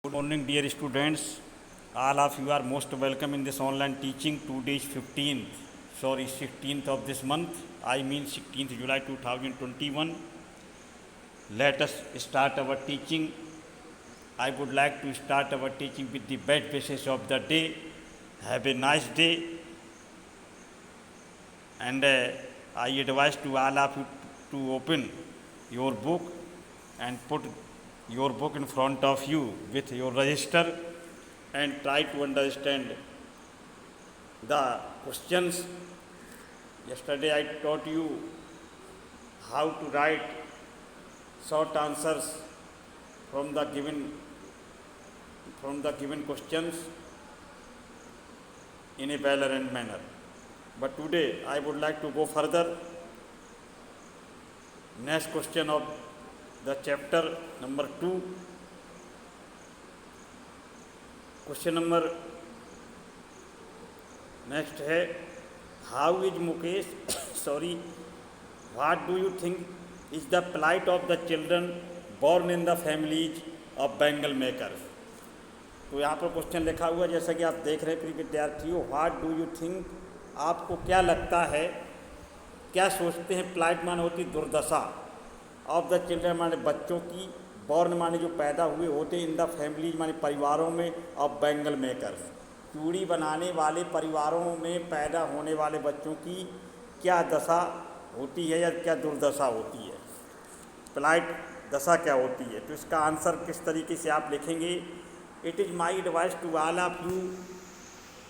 Good morning, dear students. All of you are most welcome in this online teaching. Today is 16th of this month. I mean 16th July 2021. Let us start our teaching. I would like to start our teaching with the best wishes of the day. Have a nice day. And I advise to all of you to open your book and put your book in front of you with your register and try to understand the questions. Yesterday I taught you how to write short answers from the given questions in a well-arranged manner. But today I would like to go further. Next question of the chapter number 2. Question number next है, how is Mukesh what do you think is the plight of the children born in the families of bangle makers. तो यहाँ पर question लिखा हुआ है, जैसा कि आप देख रहे हैं प्रिय विद्यार्थियों, व्हाट डू यू थिंक, आपको क्या लगता है, क्या सोचते हैं, प्लाइट माने होती दुर्दशा, ऑफ द चिल्ड्रन माने बच्चों की, बॉर्न माने जो पैदा हुए होते इन द फैमिलीज माने परिवारों में, ऑफ बैंगल मेकर्स चूड़ी बनाने वाले परिवारों में पैदा होने वाले बच्चों की क्या दशा होती है या क्या दुर्दशा होती है, प्लाइट दशा क्या होती है। तो इसका आंसर किस तरीके से आप लिखेंगे, it is my advice to all of you,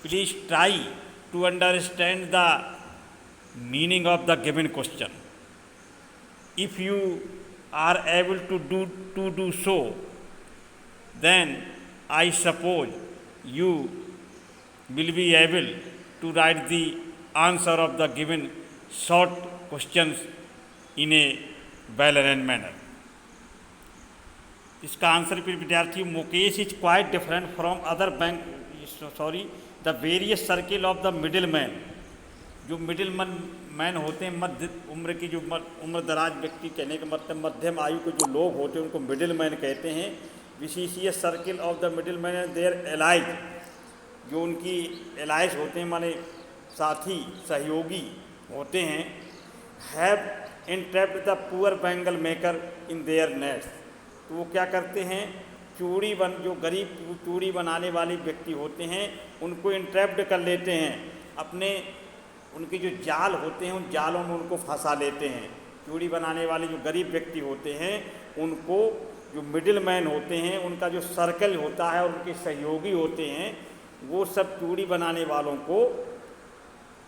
please try to understand the meaning of the given question. If you are able to do so, then I suppose you will be able to write the answer of the given short questions in a well-arranged manner. इसका answer फिर विद्यार्थी, Mukesh is quite different from other the various circle of the middle man. जो middle man होते हैं, मध्य उम्र की, जो उम्र दराज व्यक्ति, कहने का मतलब मध्यम आयु के जो लोग होते हैं उनको मिडिल मैन कहते हैं। Vicious circle of the middle man and their allies, जो उनकी एलाइज होते हैं माने साथी सहयोगी होते हैं, have entrapped the poor bangle maker in their nets. तो वो क्या करते हैं, जो गरीब चूड़ी बनाने वाले व्यक्ति होते हैं उनको एंट्रैप्ड कर लेते हैं, अपने उनके जो जाल होते हैं उन जालों में उनको फंसा लेते हैं। चूड़ी बनाने वाले जो गरीब व्यक्ति होते हैं उनको, जो मिडिल मैन होते हैं, उनका जो सर्कल होता है और उनके सहयोगी होते हैं, वो सब चूड़ी बनाने वालों को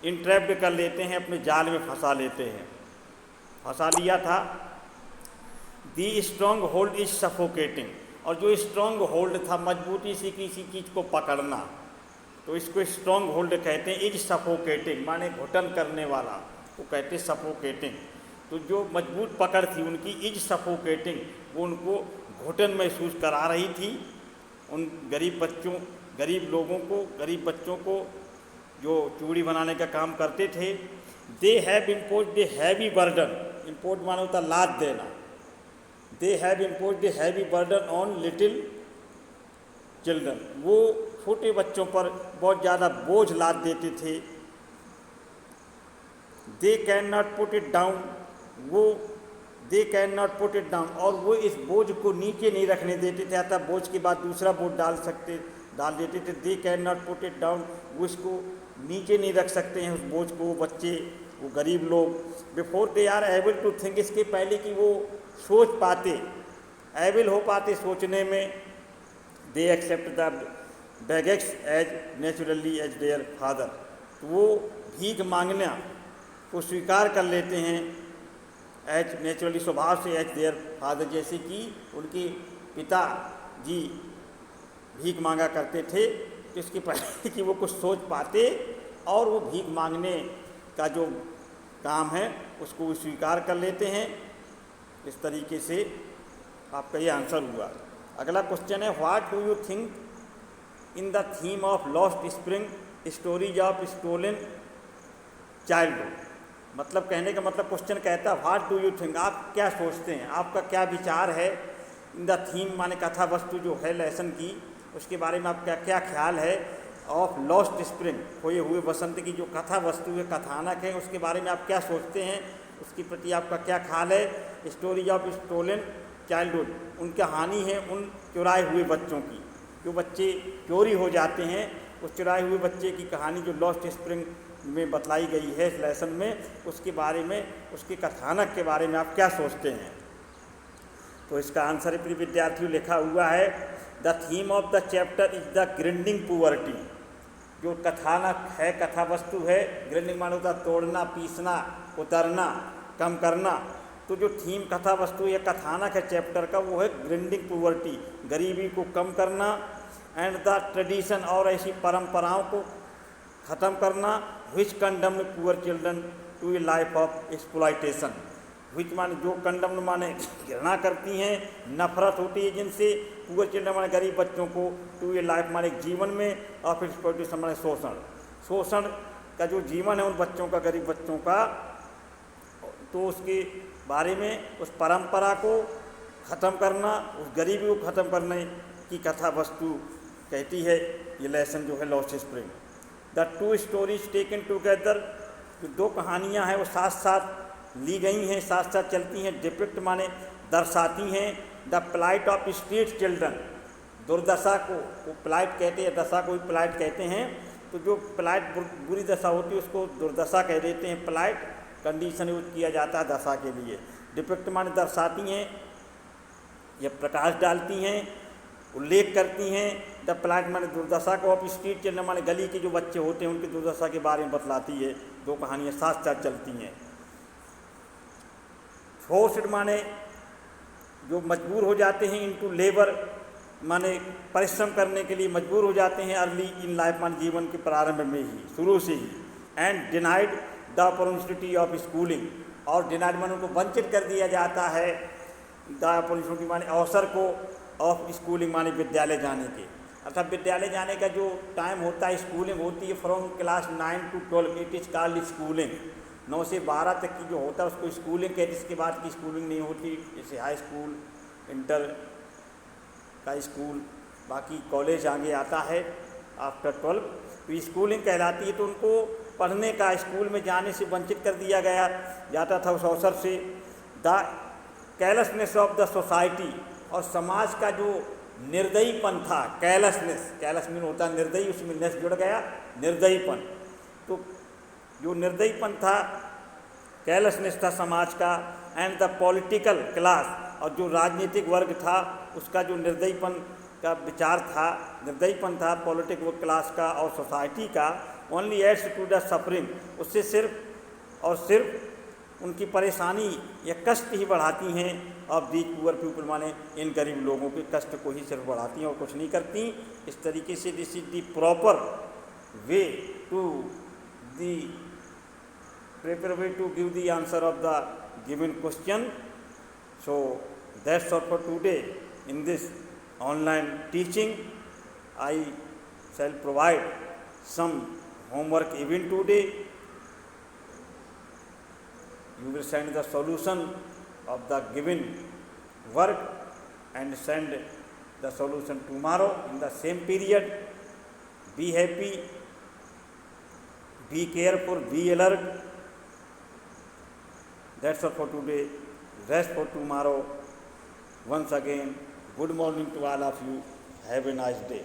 इंट्रैप्ड कर लेते हैं, अपने जाल में फंसा लेते हैं। फंसा लिया था। The strong hold is suffocating, और जो स्ट्रॉन्ग होल्ड था, मजबूती से किसी चीज़ को पकड़ना, तो इसको स्ट्रॉन्ग होल्ड कहते हैं। इज सफोकेटिंग माने घुटन करने वाला, वो कहते हैं सफोकेटिंग। तो जो मजबूत पकड़ थी उनकी, इज सफोकेटिंग, वो उनको घुटन महसूस करा रही थी। उन गरीब बच्चों को जो चूड़ी बनाने का काम करते थे। They have imposed a heavy burden, impose माने होता लाद देना। They have imposed a heavy burden on little children, वो छोटे बच्चों पर बहुत ज़्यादा बोझ लाद देते थे। They can not put it down, और वो इस बोझ को नीचे नहीं रखने देते थे, अतः बोझ के बाद दूसरा बोझ डाल देते थे। They can not put it down, वो इसको नीचे नहीं रख सकते हैं उस बोझ को, वो बच्चे, वो गरीब लोग। Before they are able to think, इसके पहले कि वो सोच पाते, एबल हो पाते सोचने में। दे एक्सेप्ट द बेगेक्स as naturally as their father, तो वो भीख मांगना को स्वीकार कर लेते हैं एज नेचुरली, स्वभाव से, एज देयर फादर, जैसे कि उनके पिता जी भीख मांगा करते थे। तो इसके पहले कि वो कुछ सोच पाते और वो भीख मांगने का जो काम है उसको वो स्वीकार कर लेते हैं। इस तरीके से आपका ये आंसर हुआ। अगला क्वेश्चन है, what do you think in the theme of lost spring stories of stolen childhood. मतलब कहने का मतलब, क्वेश्चन कहता है व्हाट डू यू थिंक, आप क्या सोचते हैं, आपका क्या विचार है इन द थीम माने कथा वस्तु जो है लेसन की, उसके बारे में आपका क्या ख्याल है। ऑफ लॉस्ट स्प्रिंग, खोए हुए वसंत की जो कथा वस्तु है, कथानक है, उसके बारे में आप क्या सोचते हैं, उसके प्रति आपका क्या ख्याल है। स्टोरी ऑफ स्टोलन चाइल्डहुड, उनकी कहानी है उन चुराए हुए बच्चों की, जो बच्चे चोरी हो जाते हैं, उस चुराए हुए बच्चे की कहानी जो लॉस्ट स्प्रिंग में बतलाई गई है इस लेसन में, उसके बारे में, उसके कथानक के बारे में आप क्या सोचते हैं। तो इसका आंसर प्रिय विद्यार्थियों लिखा हुआ है, the theme of the chapter is the grinding poverty. जो कथानक है, कथा वस्तु है, ग्रिंडिंग माने होता तोड़ना, पीसना, उतरना, कम करना। तो जो थीम कथा वस्तु या कथानक है चैप्टर का, वो है ग्रिंडिंग पुअर्टी, गरीबी को कम करना, एंड द ट्रेडिशन, और ऐसी परंपराओं को ख़त्म करना, which condemned poor children to a life of exploitation. Which माने जो कंडम्ड माने घृणा करती हैं, नफरत होती है जिनसे, पुअर चिल्ड्रन माने गरीब बच्चों को, टू ए लाइफ माने जीवन में, ऑफ एक्सप्लॉयटेशन माने शोषण, शोषण का जो जीवन है उन बच्चों का, गरीब बच्चों का, तो उसके बारे में, उस परंपरा को ख़त्म करना, उस गरीबी को ख़त्म करने की कथा वस्तु कहती है ये लेसन जो है lost spring. The two stories taken together, जो दो कहानियाँ हैं वो साथ साथ ली गई हैं, साथ साथ चलती हैं। डिपिक्ट माने दर्शाती हैं, the plight of street children, दुर्दशा को, वो प्लाइट कहते हैं, दशा को भी प्लाइट कहते हैं। तो जो प्लाइट बुरी दशा होती है उसको दुर्दशा कह देते हैं, प्लाइट कंडीशन यूज किया जाता है दशा के लिए। डिपिक्ट माने दर्शाती हैं या प्रकाश डालती हैं, उल्लेख करती हैं। द प्लाइट माने दुर्दशा को, ऑफ स्ट्रीट चिल्ड्रन माने गली के जो बच्चे होते हैं उनकी दुर्दशा के बारे में बतलाती है। दो कहानियाँ साथ साथ चलती हैं। फोर्स्ड माने जो मजबूर हो जाते हैं, इनटू लेबर माने परिश्रम करने के लिए मजबूर हो जाते हैं, अर्ली इन लाइफ माने जीवन के प्रारंभ में ही, शुरू से ही। And denied the opportunity of schooling, और डिनाइड माने उनको वंचित कर दिया जाता है, द अपॉर्चुनिटी माने अवसर को, ऑफ स्कूलिंग माने विद्यालय जाने के। अर्थात विद्यालय जाने का जो टाइम होता है, स्कूलिंग होती है from class 9 to 12, it is called schooling. 9 से 12 तक की जो होता है उसको स्कूलिंग कहते हैं। इसके बाद की स्कूलिंग नहीं होती, जैसे हाई स्कूल, इंटर का स्कूल, बाकी कॉलेज आगे आता है आफ्टर 12, तो स्कूलिंग कहलाती है। तो उनको पढ़ने का, स्कूल में जाने से वंचित कर दिया गया जाता था उस अवसर से। The carelessness of the society, और समाज का जो निर्दयीपन था, केयरलेसनेस, केयरलेस मीन होता है निर्दयी, उसमें नेस जुड़ गया, निर्दयीपन। तो जो निर्दयीपन था, केयरलेसनेस था समाज का। एंड द पॉलिटिकल क्लास, और जो राजनीतिक वर्ग था उसका जो निर्दयीपन का विचार था, निर्दयीपन था पॉलिटिकल क्लास का और सोसाइटी का। Only adds to the suffering, उससे सिर्फ और सिर्फ उनकी परेशानी या कष्ट ही बढ़ाती हैं। ऑफ दी पुअर पीपल माने इन गरीब लोगों के कष्ट को ही सिर्फ बढ़ाती हैं और कुछ नहीं करती। इस तरीके से this is the proper way to the proper way to give the answer of the given question. So that's all for today. In this online teaching, I shall provide some homework even today. You will send the solution of the given work and send the solution tomorrow in the same period. Be happy, be careful, be alert. That's all for today. Rest for tomorrow. Once again, good morning to all of you. Have a nice day.